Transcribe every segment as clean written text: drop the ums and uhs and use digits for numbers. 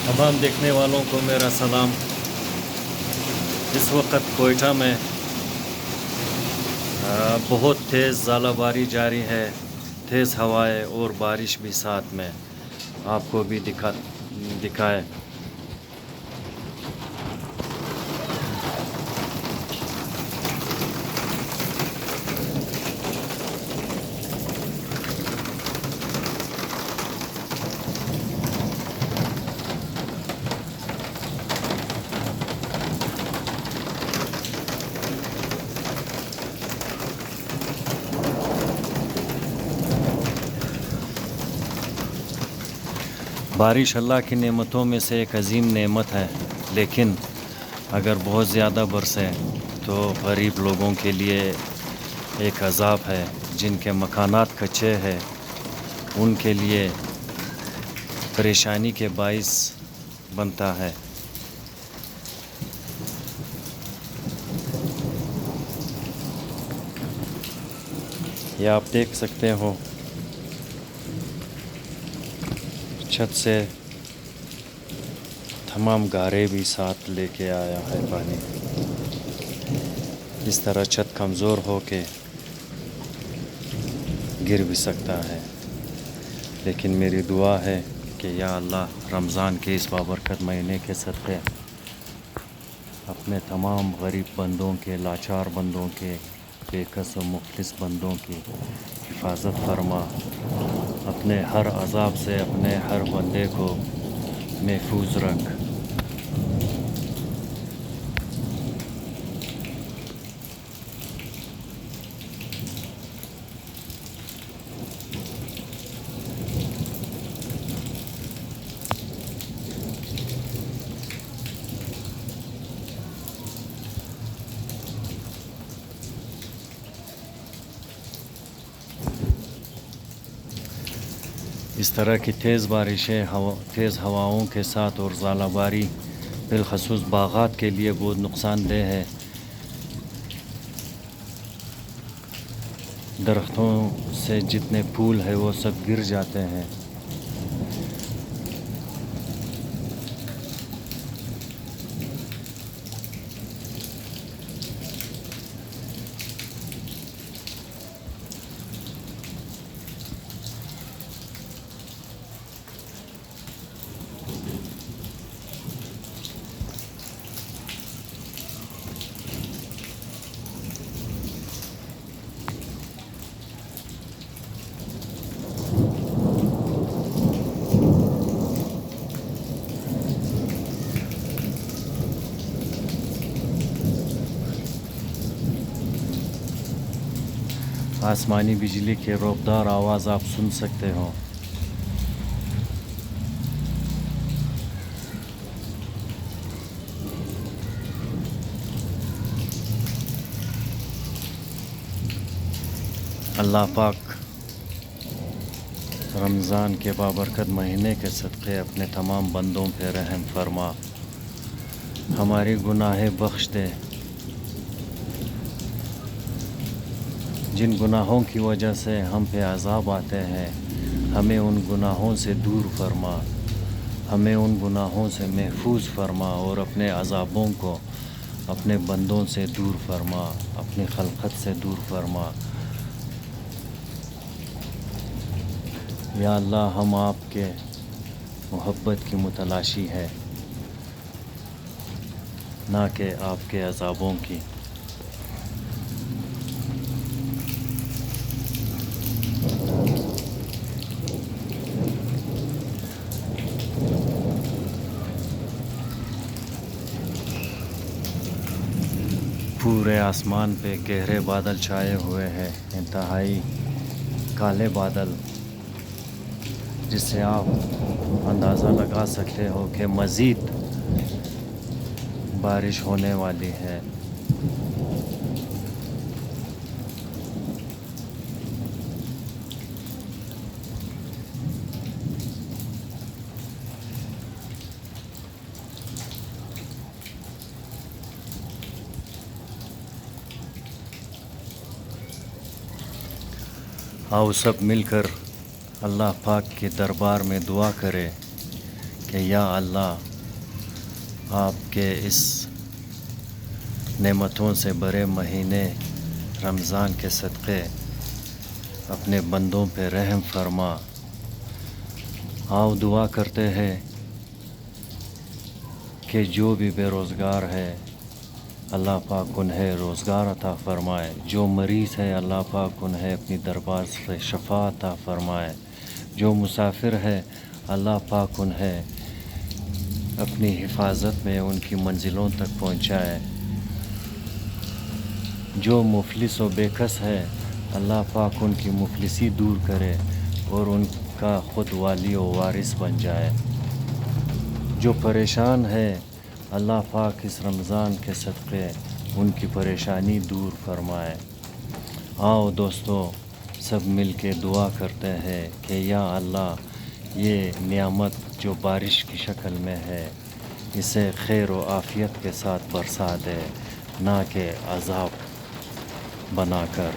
تمام دیکھنے والوں کو میرا سلام۔ اس وقت کوئٹہ میں بہت تیز ژالہ باری جاری ہے، تیز ہوائیں اور بارش بھی ساتھ میں، آپ کو بھی دکھائے۔ بارش اللہ کی نعمتوں میں سے ایک عظیم نعمت ہے، لیکن اگر بہت زیادہ برسے تو غریب لوگوں کے لیے ایک عذاب ہے۔ جن کے مکانات کچے ہیں ان کے لیے پریشانی کے باعث بنتا ہے۔ یہ آپ دیکھ سکتے ہو، چھت سے تمام گارے بھی ساتھ لے کے آیا ہے پانی۔ اس طرح چھت کمزور ہو کے گر بھی سکتا ہے، لیکن میری دعا ہے کہ یا اللہ رمضان کے اس بابرکت مہینے کے صدقے اپنے تمام غریب بندوں کے، لاچار بندوں کے، بے کس و مفلس بندوں کی حفاظت فرما، اپنے ہر عذاب سے اپنے ہر بندے کو محفوظ رکھ۔ اس طرح کی تیز بارشیں تیز ہواؤں کے ساتھ اور ژالہ باری بالخصوص باغات کے لیے بہت نقصان دہ ہے۔ درختوں سے جتنے پھول ہیں وہ سب گر جاتے ہیں۔ آسمانی بجلی کے روبدار آواز آپ سن سکتے ہو۔ اللہ پاک رمضان کے بابرکت مہینے کے صدقے اپنے تمام بندوں پہ رحم فرما، ہماری گناہیں بخش دے۔ جن گناہوں کی وجہ سے ہم پہ عذاب آتے ہیں ہمیں ان گناہوں سے دور فرما، ہمیں ان گناہوں سے محفوظ فرما اور اپنے عذابوں کو اپنے بندوں سے دور فرما، اپنی خلقت سے دور فرما۔ یا اللہ ہم آپ کے محبت کی متلاشی ہے، نہ کہ آپ کے عذابوں کی۔ پورے آسمان پہ گہرے بادل چھائے ہوئے ہیں، انتہائی کالے بادل، جس سے آپ اندازہ لگا سکتے ہو کہ مزید بارش ہونے والی ہے۔ آؤ سب مل کر اللہ پاک کے دربار میں دعا کرے کہ یا اللہ آپ کے اس نعمتوں سے بڑے مہینے رمضان کے صدقے اپنے بندوں پہ رحم فرما۔ آؤ دعا کرتے ہیں کہ جو بھی بے روزگار ہے اللہ پاک انہیں روزگار عطا فرمائے، جو مریض ہے اللہ پاک انہیں اپنی دربار سے شفا عطا فرمائے، جو مسافر ہے اللہ پاک انہیں اپنی حفاظت میں ان کی منزلوں تک پہنچائے، جو مفلس و بے کس ہے اللہ پاک ان کی مفلسی دور کرے اور ان کا خود والی و وارث بن جائے، جو پریشان ہے اللہ پاک اس رمضان کے صدقے ان کی پریشانی دور فرمائے۔ آؤ دوستو سب مل کے دعا کرتے ہیں کہ یا اللہ یہ نعمت جو بارش کی شکل میں ہے اسے خیر و عافیت کے ساتھ برسا دے، نہ کہ عذاب بنا کر۔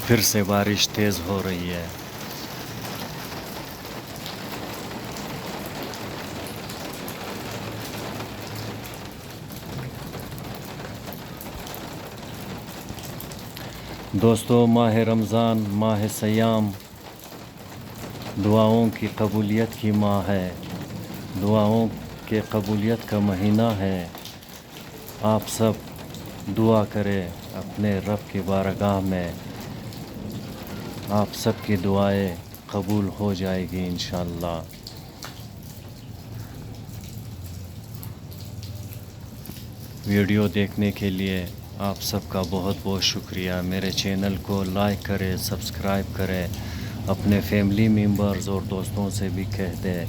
پھر سے بارش تیز ہو رہی ہے۔ دوستو ماہ رمضان ماہ سیام دعاؤں کی قبولیت کی ماہ ہے، دعاؤں کے قبولیت کا مہینہ ہے۔ آپ سب دعا کریں اپنے رب کی بارگاہ میں، آپ سب کی دعائیں قبول ہو جائے گی انشاءاللہ۔ ویڈیو دیکھنے کے لیے آپ سب کا بہت بہت شکریہ۔ میرے چینل کو لائک کریں، سبسکرائب کریں، اپنے فیملی ممبرز اور دوستوں سے بھی کہہ دیں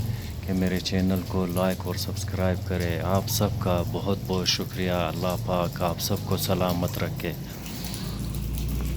کہ میرے چینل کو لائک اور سبسکرائب کریں۔ آپ سب کا بہت بہت شکریہ۔ اللہ پاک آپ سب کو سلامت رکھے۔